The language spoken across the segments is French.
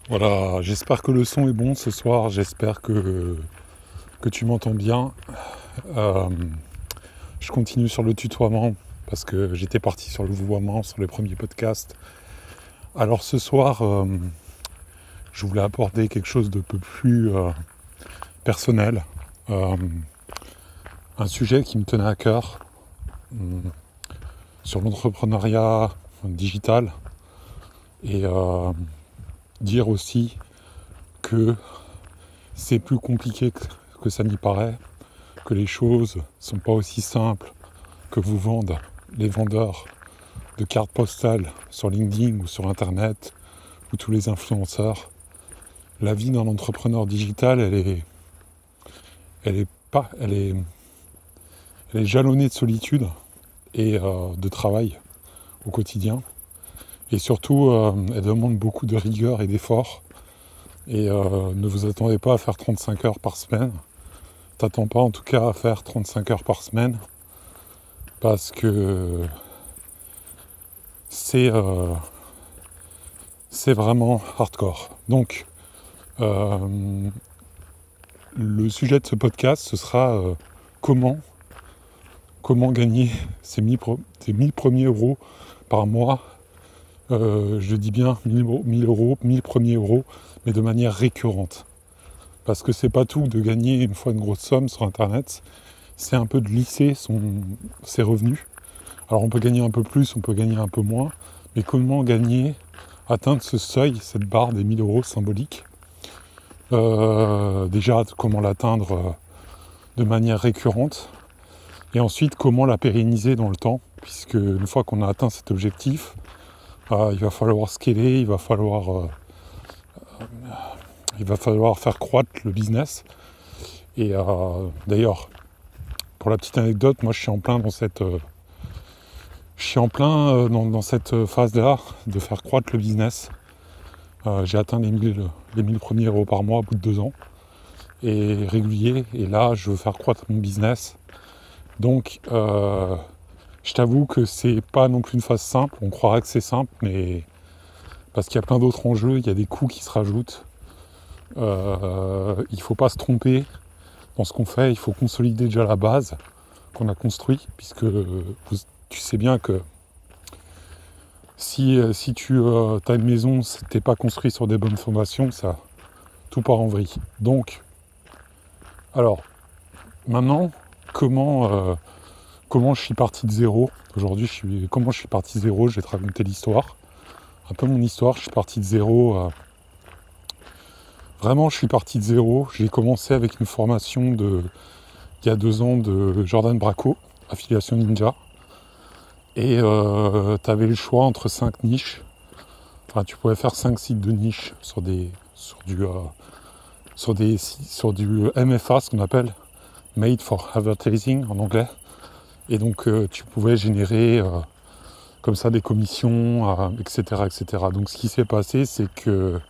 Voilà, j'espère que le son est bon ce soir, j'espère que tu m'entends bien. Euh, je continue sur le tutoiement parce que j'étais parti sur le vouvoiement sur les premiers podcasts. Alors ce soir, je voulais aborder quelque chose de peu plus personnel, euh, un sujet qui me tenait à cœur sur l'entrepreneuriat digital et dire aussi que c'est plus compliqué que ça n'y paraît, que les choses sont pas aussi simples que vous vendent les vendeurs de cartes postales sur LinkedIn ou sur Internet ou tous les influenceurs. La vie d'un entrepreneur digital, elle est jalonnée de solitude et de travail au quotidien. Et surtout, elle demande beaucoup de rigueur et d'effort. Et ne vous attendez pas à faire 35 heures par semaine. T'attends pas en tout cas à faire 35 heures par semaine parce que c'est vraiment hardcore. Donc, le sujet de ce podcast, ce sera comment gagner ces 1000 premiers euros par mois. Je dis bien 1000 premiers euros, mais de manière récurrente. Parce que c'est pas tout de gagner une fois une grosse somme sur Internet, c'est un peu de lisser ses revenus. Alors on peut gagner un peu plus, on peut gagner un peu moins, mais comment atteindre ce seuil, cette barre des 1000 euros symbolique. Déjà, comment l'atteindre de manière récurrente, et ensuite comment la pérenniser dans le temps, puisque une fois qu'on a atteint cet objectif, il va falloir scaler, il va falloir faire croître le business. Et d'ailleurs, pour la petite anecdote, moi je suis en plein dans cette phase-là de faire croître le business. J'ai atteint les 1000 premiers euros par mois au bout de 2 ans. Et régulier. Et là, je veux faire croître mon business. Donc, je t'avoue que c'est pas non plus une phase simple. On croirait que c'est simple, mais parce qu'il y a plein d'autres enjeux, il y a des coûts qui se rajoutent. Il faut pas se tromper dans ce qu'on fait. Il faut consolider déjà la base qu'on a construite, puisque tu sais bien que si tu as une maison, si t'es pas construit sur des bonnes fondations, ça tout part en vrille. Donc, alors, maintenant, comment je suis parti de zéro. Aujourd'hui, comment je suis parti de zéro, je vais te raconter l'histoire. Un peu mon histoire, je suis parti de zéro. Vraiment, je suis parti de zéro. J'ai commencé avec une formation il y a 2 ans de Jordan Braco, affiliation ninja. Et tu avais le choix entre 5 niches. Enfin, tu pouvais faire 5 sites de niche sur du MFA, ce qu'on appelle Made for Advertising en anglais. Et donc tu pouvais générer comme ça des commissions, etc., etc. Donc ce qui s'est passé, c'est que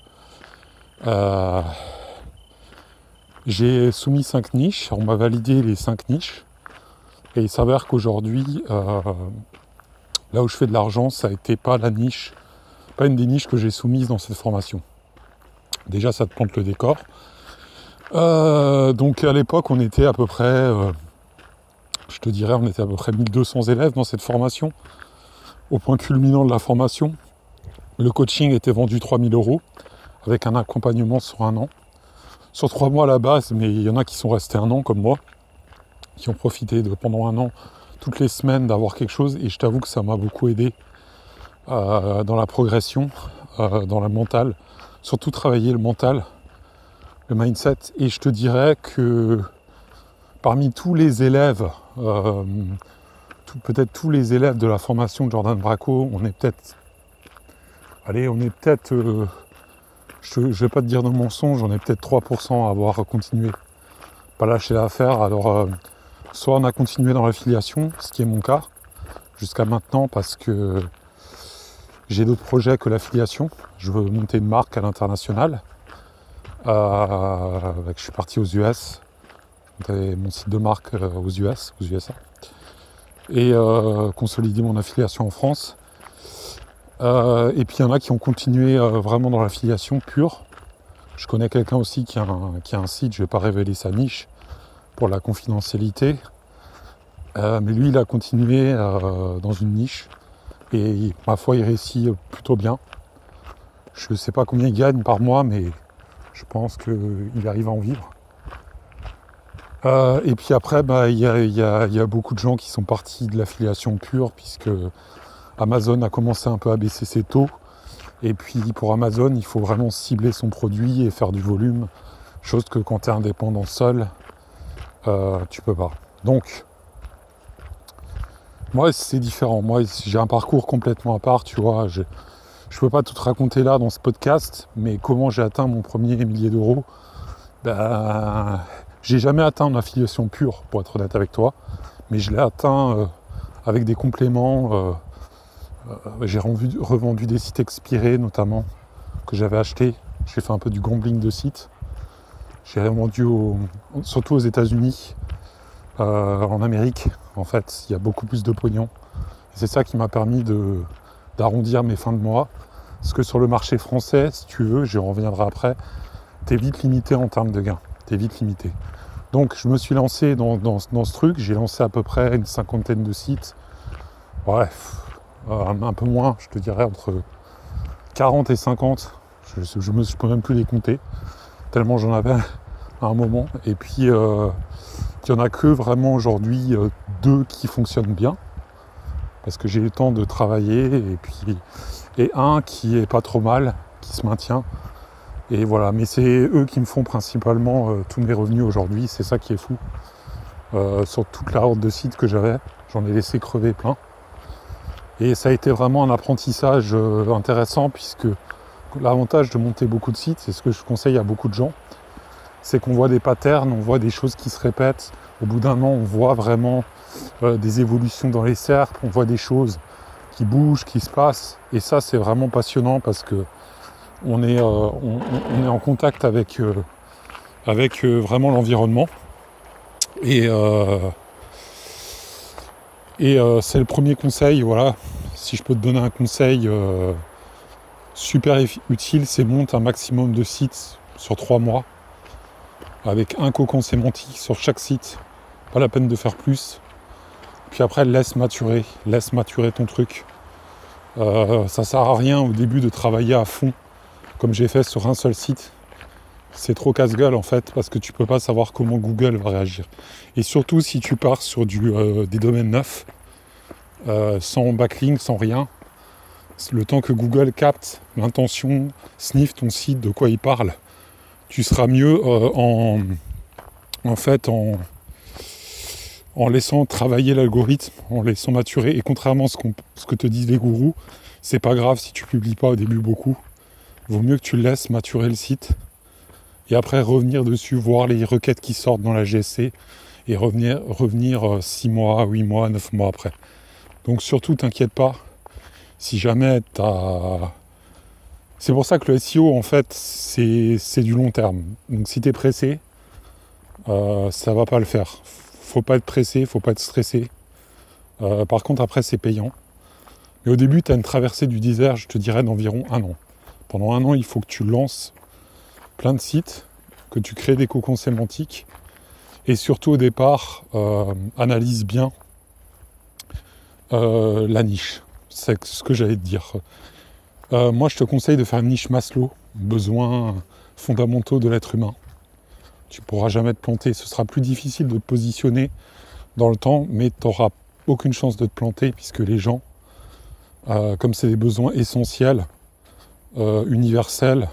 j'ai soumis 5 niches, on m'a validé les 5 niches, et il s'avère qu'aujourd'hui, là où je fais de l'argent, ça n'était pas une des niches que j'ai soumises dans cette formation. Déjà, ça te plante le décor. Donc à l'époque, on était à peu près, je te dirais, on était à peu près 1200 élèves dans cette formation. Au point culminant de la formation, le coaching était vendu 3000 euros avec un accompagnement sur 1 an. Sur 3 mois à la base, mais il y en a qui sont restés 1 an comme moi, qui ont profité pendant 1 an, toutes les semaines, d'avoir quelque chose. Et je t'avoue que ça m'a beaucoup aidé dans la progression, dans la mentale. Surtout travailler le mental, le mindset. Et je te dirais que parmi tous les élèves, peut-être tous les élèves de la formation de Jordan Braco, on est peut-être, je ne vais pas te dire de mensonge, on est peut-être 3% à avoir continué, pas lâché l'affaire. Alors, soit on a continué dans l'affiliation, ce qui est mon cas, jusqu'à maintenant, parce que j'ai d'autres projets que l'affiliation. Je veux monter une marque à l'international. Je suis parti aux US, j'ai mon site de marque aux USA. Et consolider mon affiliation en France. Et puis il y en a qui ont continué vraiment dans l'affiliation pure. Je connais quelqu'un aussi qui a un site, je ne vais pas révéler sa niche pour la confidentialité. Mais lui, il a continué dans une niche. Et ma foi, il réussit plutôt bien. Je ne sais pas combien il gagne par mois, mais je pense qu'il arrive à en vivre. Et puis après, il y a beaucoup de gens qui sont partis de l'affiliation pure, puisque Amazon a commencé un peu à baisser ses taux. Et puis pour Amazon, il faut vraiment cibler son produit et faire du volume. Chose que quand tu es indépendant seul, tu peux pas. Donc, moi c'est différent. Moi j'ai un parcours complètement à part, tu vois. Je peux pas tout te raconter là dans ce podcast, mais comment j'ai atteint mon premier millier d'euros, j'ai jamais atteint une affiliation pure, pour être honnête avec toi, mais je l'ai atteint avec des compléments. J'ai revendu des sites expirés notamment, que j'avais achetés. J'ai fait un peu du gambling de sites. J'ai revendu surtout aux États-Unis, en Amérique. En fait, il y a beaucoup plus de pognon. Et c'est ça qui m'a permis d'arrondir mes fins de mois. Parce que sur le marché français, si tu veux, j'y reviendrai après, t'es vite limité en termes de gains. T'es vite limité. Donc je me suis lancé dans ce truc. J'ai lancé à peu près une 50aine de sites. Bref, un peu moins, je te dirais entre 40 et 50. Je peux même plus les compter, tellement j'en avais à un moment. Et puis, il n'y en a que vraiment aujourd'hui 2 qui fonctionnent bien, parce que j'ai eu le temps de travailler, et un qui est pas trop mal, qui se maintient. Et voilà, mais c'est eux qui me font principalement tous mes revenus aujourd'hui, c'est ça qui est fou. Sur toute la horde de sites que j'avais, j'en ai laissé crever plein. Et ça a été vraiment un apprentissage intéressant, puisque l'avantage de monter beaucoup de sites, c'est ce que je conseille à beaucoup de gens, c'est qu'on voit des patterns, on voit des choses qui se répètent. Au bout d'un an, on voit vraiment des évolutions dans les cercles, on voit des choses qui bougent, qui se passent. Et ça, c'est vraiment passionnant, parce que on est en contact avec vraiment l'environnement. Et c'est le premier conseil, voilà. Si je peux te donner un conseil super utile, c'est monte un maximum de sites sur 3 mois, avec un cocon sémantique sur chaque site. Pas la peine de faire plus. Puis après, laisse maturer ton truc. Ça sert à rien au début de travailler à fond, comme j'ai fait sur un seul site. C'est trop casse-gueule en fait, parce que tu peux pas savoir comment Google va réagir. Et surtout si tu pars sur des domaines neufs, sans backlink, sans rien, le temps que Google capte l'intention, sniffe ton site, de quoi il parle, tu seras mieux en laissant travailler l'algorithme, en laissant maturer. Et contrairement à ce que te disent les gourous, c'est pas grave si tu publies pas au début beaucoup. Vaut mieux que tu laisses maturer le site et après revenir dessus, voir les requêtes qui sortent dans la GSC et revenir 6 mois, 8 mois, 9 mois après. Donc surtout, t'inquiète pas, si jamais t'as... C'est pour ça que le SEO, en fait, c'est du long terme. Donc si t'es pressé, ça va pas le faire. Faut pas être pressé, faut pas être stressé. Par contre, après, c'est payant. Mais au début, tu as une traversée du désert, je te dirais, d'environ 1 an. Pendant 1 an, il faut que tu lances plein de sites, que tu crées des cocons sémantiques. Et surtout, au départ, analyse bien la niche. C'est ce que j'allais te dire. Moi, je te conseille de faire une niche Maslow, besoins fondamentaux de l'être humain. Tu ne pourras jamais te planter. Ce sera plus difficile de te positionner dans le temps, mais tu n'auras aucune chance de te planter, puisque les gens, comme c'est des besoins essentiels, universels,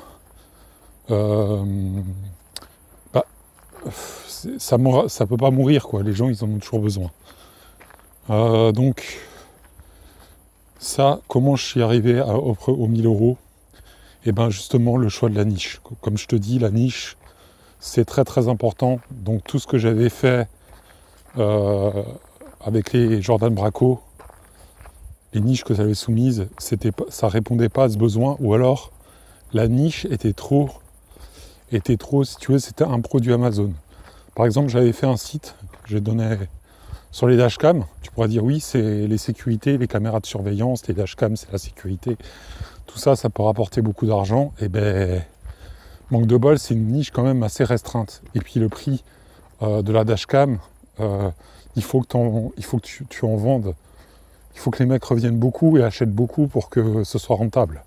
ça ne peut pas mourir, quoi. Les gens, ils en ont toujours besoin. Donc, ça, comment je suis arrivé aux 1000 euros ? Et bien justement, le choix de la niche. Comme je te dis, la niche, c'est très très important. Donc tout ce que j'avais fait avec les Jordan Braco, les niches que j'avais soumises, ça répondait pas à ce besoin, ou alors la niche était trop, si tu veux, c'était un produit Amazon. Par exemple, j'avais fait un site, je donnais sur les dashcams, tu pourrais dire oui, c'est les sécurités, les caméras de surveillance, les dashcams, c'est la sécurité. Tout ça, ça peut rapporter beaucoup d'argent. Et ben, Manque de bol, c'est une niche quand même assez restreinte. Et puis le prix de la dashcam, il faut que tu en vendes. Il faut que les mecs reviennent beaucoup et achètent beaucoup pour que ce soit rentable.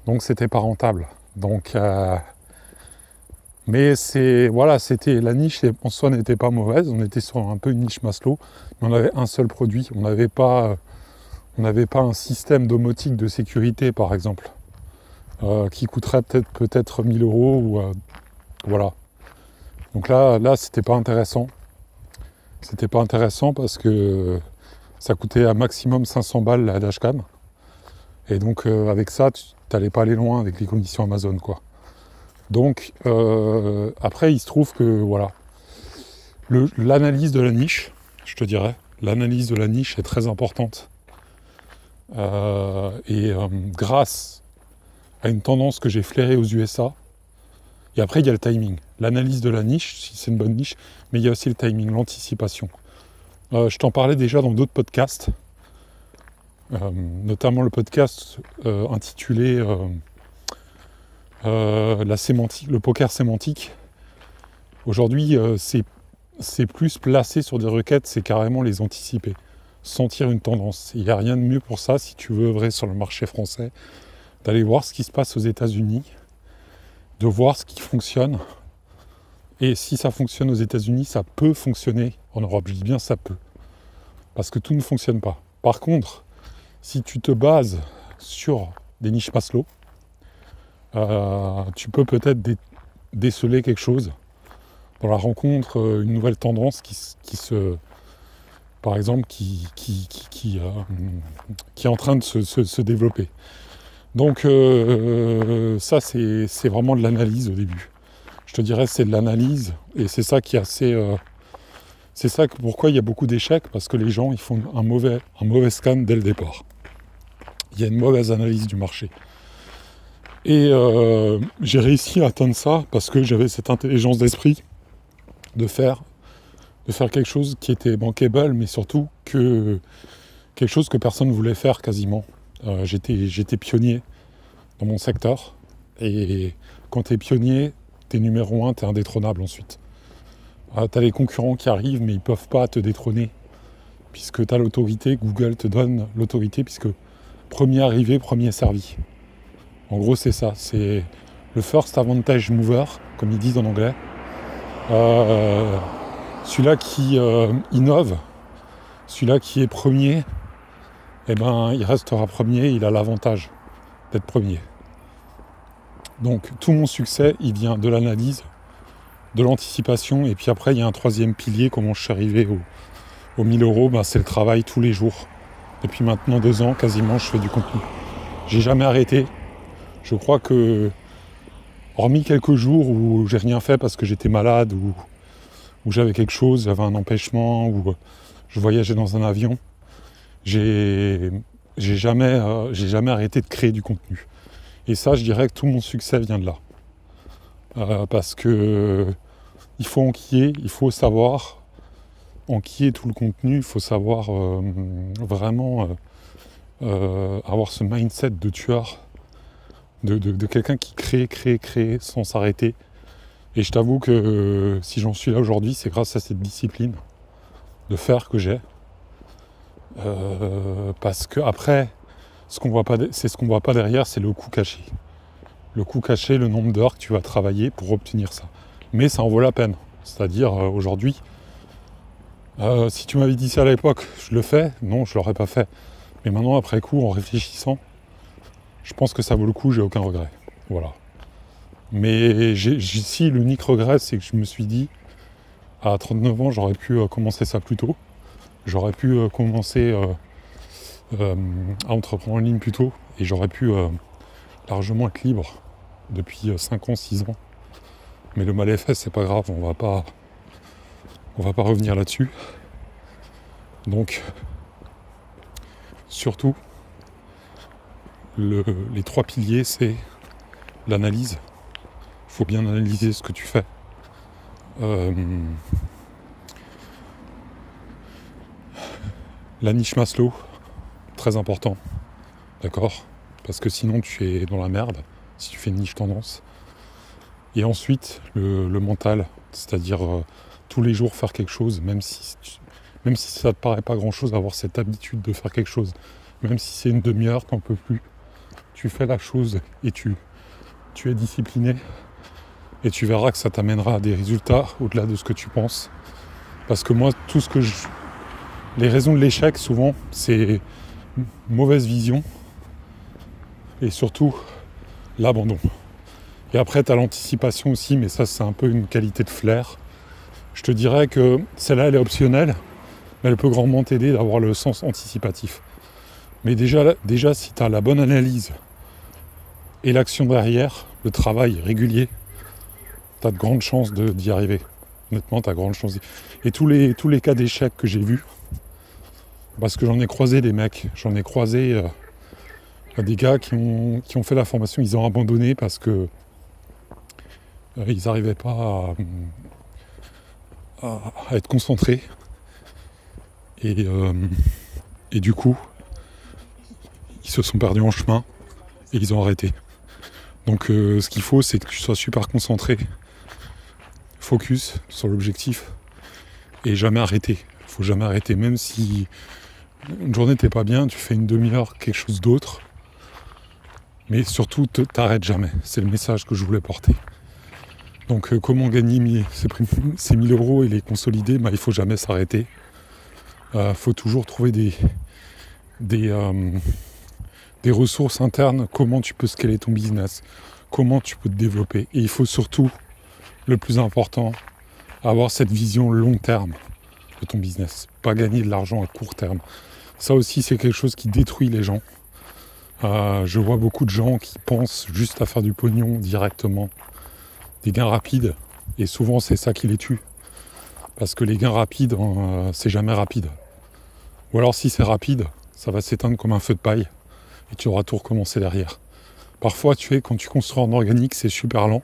Donc c'était pas rentable. Donc mais c'était la niche en soi n'était pas mauvaise. On était sur un peu une niche Maslow, mais on avait un seul produit. On n'avait pas un système domotique de sécurité, par exemple, qui coûterait peut-être 1000 euros ou voilà. Donc là, c'était pas intéressant. C'était pas intéressant parce que ça coûtait à maximum 500 balles la dashcam. Et donc avec ça, tu n'allais pas aller loin avec les conditions Amazon, quoi. Donc après, il se trouve que voilà, l'analyse de la niche, je te dirais, l'analyse de la niche est très importante. Grâce à une tendance que j'ai flairée aux USA, et après il y a le timing. L'analyse de la niche, si c'est une bonne niche, mais il y a aussi le timing, l'anticipation. Je t'en parlais déjà dans d'autres podcasts, notamment le podcast intitulé la sémantique, le poker sémantique. Aujourd'hui, c'est plus placé sur des requêtes, c'est carrément les anticiper, sentir une tendance. Il n'y a rien de mieux pour ça, si tu veux œuvrer sur le marché français, d'aller voir ce qui se passe aux États-Unis, de voir ce qui fonctionne. Et si ça fonctionne aux États-Unis, ça peut fonctionner en Europe. Je dis bien ça peut. Parce que tout ne fonctionne pas. Par contre, si tu te bases sur des niches Maslow, tu peux peut-être déceler quelque chose dans la rencontre, une nouvelle tendance par exemple, qui est en train de se développer. Donc ça, c'est vraiment de l'analyse au début. Je te dirais, c'est de l'analyse, et c'est ça qui est assez... c'est ça pourquoi il y a beaucoup d'échecs, parce que les gens, ils font un mauvais scan dès le départ. Il y a une mauvaise analyse du marché. Et j'ai réussi à atteindre ça parce que j'avais cette intelligence d'esprit de faire quelque chose qui était bankable, mais surtout quelque chose que personne ne voulait faire quasiment. J'étais pionnier dans mon secteur, et quand tu es pionnier, t'es numéro 1, t'es indétrônable ensuite. T'as les concurrents qui arrivent, mais ils peuvent pas te détrôner, puisque t'as l'autorité, Google te donne l'autorité, puisque premier arrivé, premier servi. En gros, c'est ça, c'est le first advantage mover, comme ils disent en anglais. Celui-là qui innove, celui-là qui est premier, eh ben, il restera premier, il a l'avantage d'être premier. Donc tout mon succès, il vient de l'analyse, de l'anticipation, et puis après il y a un troisième pilier. Comment je suis arrivé aux 1000 euros, ben, c'est le travail tous les jours. Depuis maintenant 2 ans, quasiment, je fais du contenu. J'ai jamais arrêté. Je crois que, hormis quelques jours où j'ai rien fait parce que j'étais malade, ou j'avais quelque chose, j'avais un empêchement, ou je voyageais dans un avion, j'ai jamais arrêté de créer du contenu. Et ça, je dirais que tout mon succès vient de là. Parce que il faut enquiller, il faut savoir enquiller tout le contenu, il faut savoir vraiment avoir ce mindset de tueur, de quelqu'un qui crée sans s'arrêter. Et je t'avoue que si j'en suis là aujourd'hui, c'est grâce à cette discipline de faire que j'ai. Parce que après, ce qu'on voit pas derrière, c'est le coût caché. Le coût caché, le nombre d'heures que tu vas travailler pour obtenir ça. Mais ça en vaut la peine. C'est-à-dire aujourd'hui, si tu m'avais dit ça à l'époque, je le fais, non, je l'aurais pas fait. Mais maintenant, après coup, en réfléchissant, je pense que ça vaut le coup, j'ai aucun regret. Voilà. Mais si l'unique regret, c'est que je me suis dit, à 39 ans, j'aurais pu commencer ça plus tôt. J'aurais pu commencer à entreprendre en ligne plus tôt, et j'aurais pu largement être libre depuis 5 ans, 6 ans. Mais le mal est fait, c'est pas grave, on va pas revenir là-dessus. Donc, surtout, les 3 piliers, c'est l'analyse. Il faut bien analyser ce que tu fais. La niche Maslow, très important, d'accord ? Parce que sinon tu es dans la merde, si tu fais une niche tendance. Et ensuite, le mental, c'est-à-dire tous les jours faire quelque chose, même si ça ne te paraît pas grand-chose, avoir cette habitude de faire quelque chose. Même si c'est une demi-heure, t'en peux plus. Tu fais la chose et tu es discipliné. Et tu verras que ça t'amènera à des résultats au-delà de ce que tu penses. Parce que moi, les raisons de l'échec, souvent, c'est mauvaise vision et surtout l'abandon. Et après, tu as l'anticipation aussi, mais ça, c'est un peu une qualité de flair. Je te dirais que celle-là, elle est optionnelle, mais elle peut grandement t'aider d'avoir le sens anticipatif. Mais déjà si tu as la bonne analyse et l'action derrière, le travail régulier, tu as de grandes chances d'y arriver. Honnêtement, tu as de grandes chances. Et tous les cas d'échec que j'ai vus, parce que j'en ai croisé des mecs, des gars qui ont fait la formation, ils ont abandonné parce que ils n'arrivaient pas à être concentrés. Et du coup, ils se sont perdus en chemin et ils ont arrêté. Donc ce qu'il faut, c'est que tu sois super concentré, focus sur l'objectif et jamais arrêter. Il faut jamais arrêter, même si une journée t'es pas bien, tu fais une demi-heure, quelque chose d'autre. Mais surtout, t'arrêtes jamais. C'est le message que je voulais porter. Donc comment gagner ces 1000 euros et les consolider, il faut jamais s'arrêter. Faut toujours trouver des ressources internes, comment tu peux scaler ton business, comment tu peux te développer. Et il faut surtout, le plus important, avoir cette vision long terme de ton business, pas gagner de l'argent à court terme. Ça aussi, c'est quelque chose qui détruit les gens. Je vois beaucoup de gens qui pensent juste à faire du pognon directement, des gains rapides, et souvent c'est ça qui les tue. Parce que les gains rapides, c'est jamais rapide. Ou alors si c'est rapide, ça va s'éteindre comme un feu de paille, et tu auras tout recommencé derrière. Parfois, quand tu construis en organique, c'est super lent.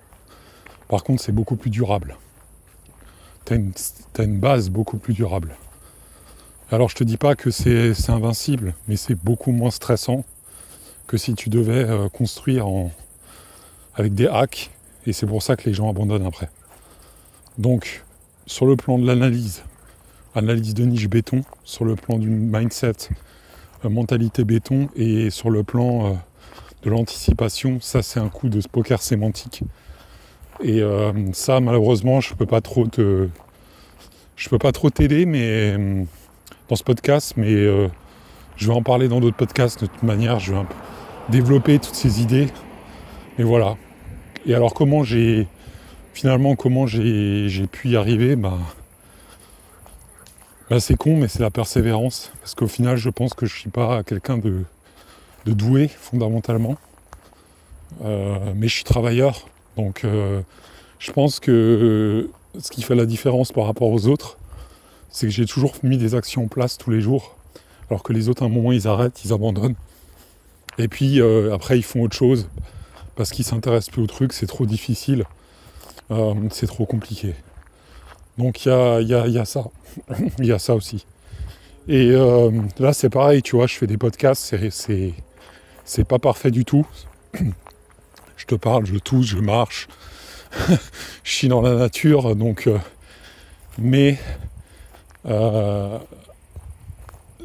Par contre, c'est beaucoup plus durable. T'as une base beaucoup plus durable. Alors, je te dis pas que c'est invincible, mais c'est beaucoup moins stressant que si tu devais construire avec des hacks, et c'est pour ça que les gens abandonnent après. Donc, sur le plan de l'analyse de niche béton, sur le plan du mindset, mentalité béton, et sur le plan de l'anticipation, ça c'est un coup de poker sémantique. Et ça, malheureusement, je peux pas trop t'aider, mais dans ce podcast, mais je vais en parler dans d'autres podcasts de toute manière. Je vais un peu développer toutes ces idées. Et voilà. Et alors comment j'ai pu y arriver, c'est con, mais c'est la persévérance. Parce qu'au final, je pense que je suis pas quelqu'un de doué fondamentalement. Mais je suis travailleur. Donc je pense que ce qui fait la différence par rapport aux autres, c'est que j'ai toujours mis des actions en place tous les jours. Alors que les autres, à un moment, ils arrêtent, ils abandonnent. Et puis après, ils font autre chose. Parce qu'ils s'intéressent plus au truc, c'est trop difficile. C'est trop compliqué. Donc il y a ça. Il y a ça aussi. Et là, c'est pareil, tu vois, je fais des podcasts, c'est pas parfait du tout. Je te parle, je tousse, je marche. Je suis dans la nature, donc... mais...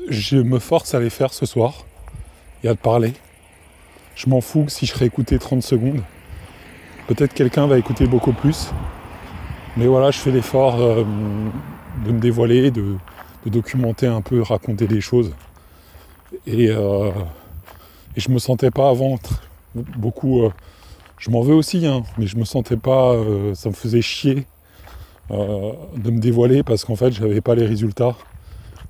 je me force à les faire ce soir et à te parler. Je m'en fous si je serais écouté 30 secondes. Peut-être quelqu'un va écouter beaucoup plus. Mais voilà, je fais l'effort de me dévoiler, de documenter un peu, raconter des choses. Et je me sentais pas avant beaucoup... je m'en veux aussi, hein, mais je me sentais pas... ça me faisait chier de me dévoiler parce qu'en fait, j'avais pas les résultats.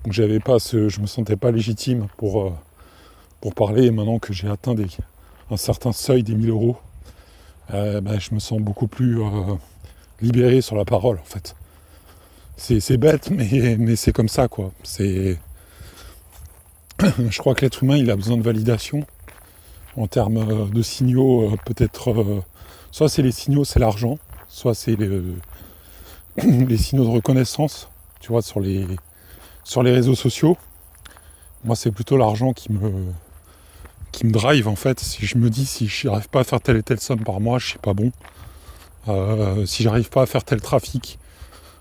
Donc je me sentais pas légitime pour parler. Et maintenant que j'ai atteint un certain seuil des 1000 euros, je me sens beaucoup plus libéré sur la parole, en fait. C'est bête, mais c'est comme ça, quoi. Je crois que l'être humain, il a besoin de validation en termes de signaux, peut-être... soit c'est les signaux, c'est l'argent, soit c'est les signaux de reconnaissance, tu vois, sur les réseaux sociaux. Moi, c'est plutôt l'argent qui me drive, en fait. Si je me dis, si je n'arrive pas à faire telle et telle somme par mois, je suis pas bon. Si j'arrive pas à faire tel trafic,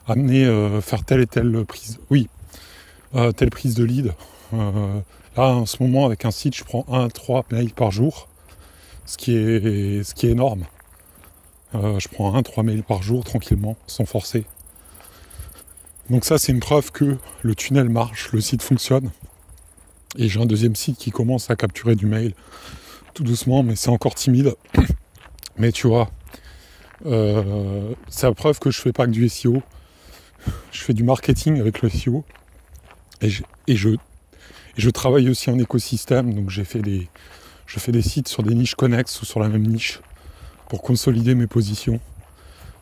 faire telle et telle prise, telle prise de lead. Là, en ce moment, avec un site, je prends 1-3 mails par jour, ce qui est énorme. Je prends 1-3 mails par jour, tranquillement, sans forcer. Donc ça, c'est une preuve que le tunnel marche, le site fonctionne. Et j'ai un deuxième site qui commence à capturer du mail, tout doucement, mais c'est encore timide. Mais tu vois, c'est la preuve que je fais pas que du SEO. Je fais du marketing avec le SEO. Et je travaille aussi en écosystème, donc je fais des sites sur des niches connexes ou sur la même niche pour consolider mes positions.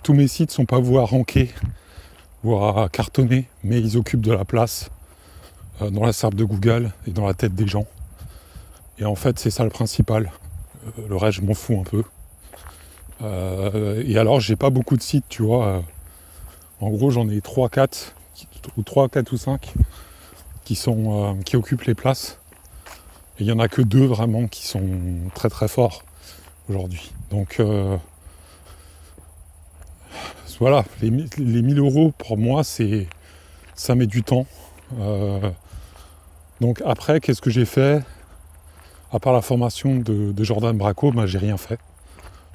Tous mes sites sont pas voués à ranker ou à cartonner, mais ils occupent de la place dans la SERP de Google et dans la tête des gens. Et en fait, c'est ça le principal. Le reste, je m'en fous un peu. Et alors, j'ai pas beaucoup de sites, tu vois. En gros, j'en ai 3-4 ou 5 qui occupent les places. Et il n'y en a que 2 vraiment qui sont très très forts aujourd'hui. Donc voilà, les 1000 euros pour moi, ça met du temps. Donc après, qu'est-ce que j'ai fait? À part la formation de Jordan Braco, j'ai rien fait.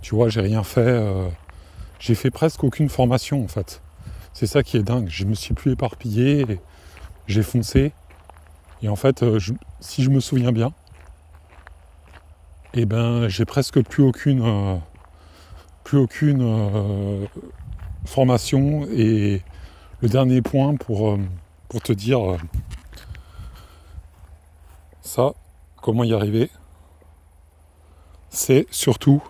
Tu vois, j'ai rien fait. J'ai fait presque aucune formation en fait. C'est ça qui est dingue. Je me suis plus éparpillé. J'ai foncé. Et en fait, si je me souviens bien, j'ai presque plus aucune formation. Et le dernier point pour te dire ça, comment y arriver, c'est surtout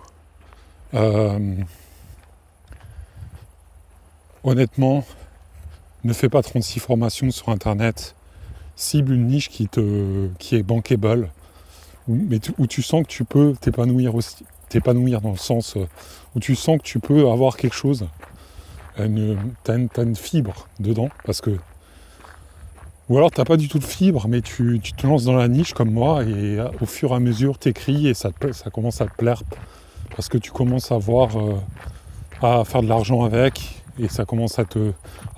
honnêtement, ne fais pas 36 formations sur internet. Cible une niche qui est bankable, où tu sens que tu peux t'épanouir dans le sens où tu sens que tu peux avoir quelque chose. T'as une fibre dedans, parce que ou alors t'as pas du tout de fibre, mais tu te lances dans la niche comme moi, et au fur et à mesure t'écris et ça commence à te plaire, parce que tu commences à faire de l'argent avec, et ça commence à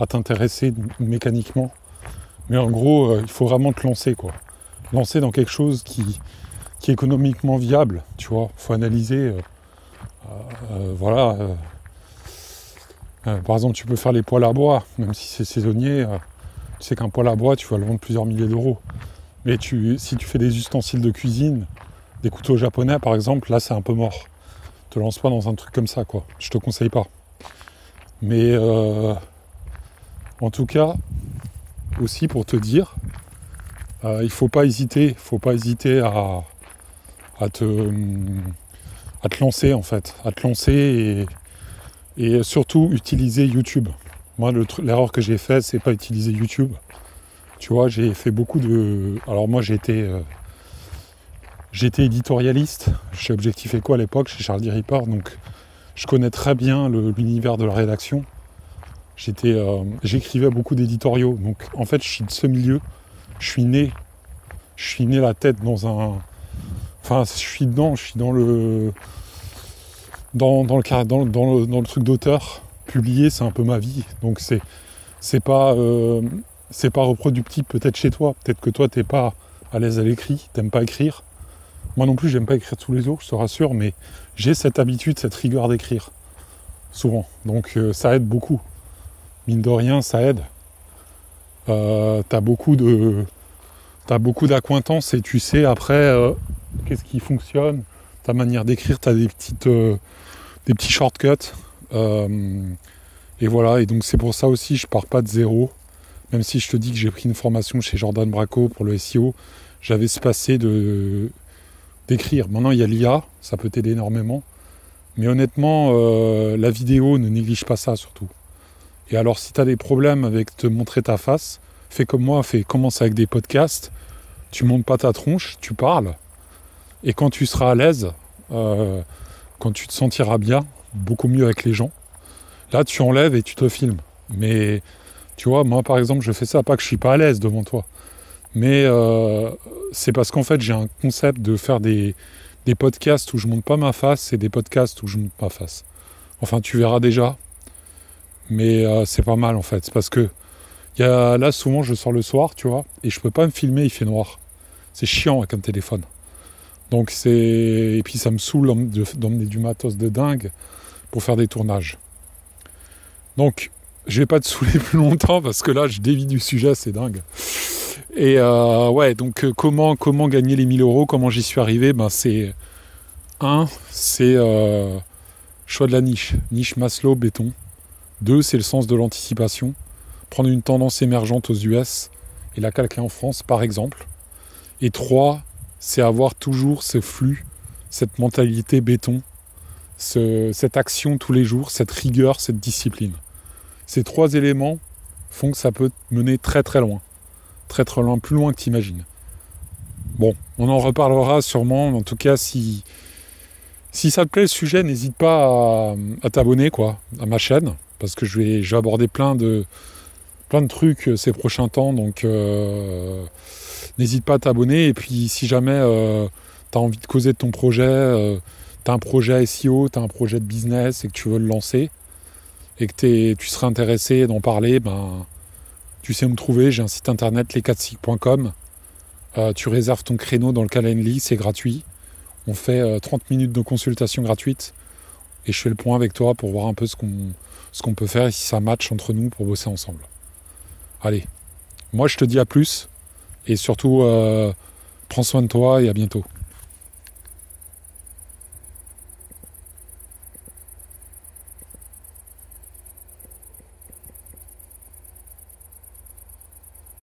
t'intéresser mécaniquement. Mais en gros, il faut vraiment te lancer, quoi. Lancer dans quelque chose qui est économiquement viable, tu vois. Il faut analyser, par exemple, tu peux faire les poêles à bois, même si c'est saisonnier. Tu sais qu'un poêle à bois, tu vas le vendre plusieurs milliers d'euros. Mais si tu fais des ustensiles de cuisine, des couteaux japonais, par exemple, là, c'est un peu mort. Te lance pas dans un truc comme ça, quoi. Je te conseille pas. Mais en tout cas, aussi pour te dire, il faut pas hésiter à te lancer, en fait, à te lancer et surtout utiliser YouTube. Moi, l'erreur que j'ai faite, c'est pas utiliser YouTube. Tu vois, j'ai fait beaucoup de... Alors moi, j'étais éditorialiste chez Objectif Éco à l'époque, chez Charles Ripart, donc je connais très bien l'univers de la rédaction. J'écrivais beaucoup d'éditoriaux, donc en fait, je suis de ce milieu. Je suis né la tête dans un... Enfin, je suis dans le truc d'auteur. Publier, c'est un peu ma vie, donc c'est pas reproductible peut-être chez toi. Peut-être que toi, t'es pas à l'aise à l'écrit, t'aimes pas écrire. Moi non plus, j'aime pas écrire tous les jours, je te rassure, mais j'ai cette habitude, cette rigueur d'écrire, souvent. Donc ça aide beaucoup. Mine de rien, ça aide. T'as beaucoup d'acquaintances et tu sais après qu'est-ce qui fonctionne, ta manière d'écrire, t'as des petits shortcuts. Et voilà, et donc c'est pour ça aussi je pars pas de zéro, même si je te dis que j'ai pris une formation chez Jordan Braco pour le SEO, j'avais ce passé d'écrire. Maintenant il y a l'IA, ça peut t'aider énormément, mais honnêtement la vidéo, ne néglige pas ça surtout. Et alors si tu as des problèmes avec te montrer ta face, fais comme moi, commence avec des podcasts, tu montes pas ta tronche, tu parles, et quand tu seras à l'aise, quand tu te sentiras bien, beaucoup mieux avec les gens, là tu enlèves et tu te filmes. Mais tu vois, moi par exemple je fais ça, pas que je suis pas à l'aise devant toi, mais c'est parce qu'en fait j'ai un concept de faire des podcasts où je monte pas ma face et des podcasts où je monte ma face. Enfin, tu verras déjà. Mais c'est pas mal en fait. C'est parce que là, souvent, je sors le soir, tu vois, et je peux pas me filmer, il fait noir. C'est chiant avec un téléphone. Donc et puis ça me saoule d'emmener du matos de dingue pour faire des tournages. Donc, je vais pas te saouler plus longtemps parce que là, je dévie du sujet, c'est dingue. Et ouais, donc comment gagner les 1000 euros, comment j'y suis arrivé, c'est choix de la niche Maslow, béton. 2, c'est le sens de l'anticipation, prendre une tendance émergente aux US et la calquer en France, par exemple. Et 3, c'est avoir toujours ce flux, cette mentalité béton, cette action tous les jours, cette rigueur, cette discipline. Ces 3 éléments font que ça peut te mener très très loin. Très très loin, plus loin que tu imagines. Bon, on en reparlera sûrement. En tout cas, si ça te plaît le sujet, n'hésite pas à t'abonner à ma chaîne, parce que je vais aborder plein de trucs ces prochains temps. Donc n'hésite pas à t'abonner. Et puis si jamais tu as envie de causer de ton projet, tu as un projet SEO, tu as un projet de business et que tu veux le lancer, et que tu serais intéressé d'en parler, tu sais où me trouver. J'ai un site internet, les4sig.com. Tu réserves ton créneau dans le Calendly, c'est gratuit. On fait 30 minutes de consultation gratuite et je fais le point avec toi pour voir un peu ce qu'on peut faire et si ça match entre nous pour bosser ensemble. Allez, moi je te dis à plus et surtout prends soin de toi et à bientôt.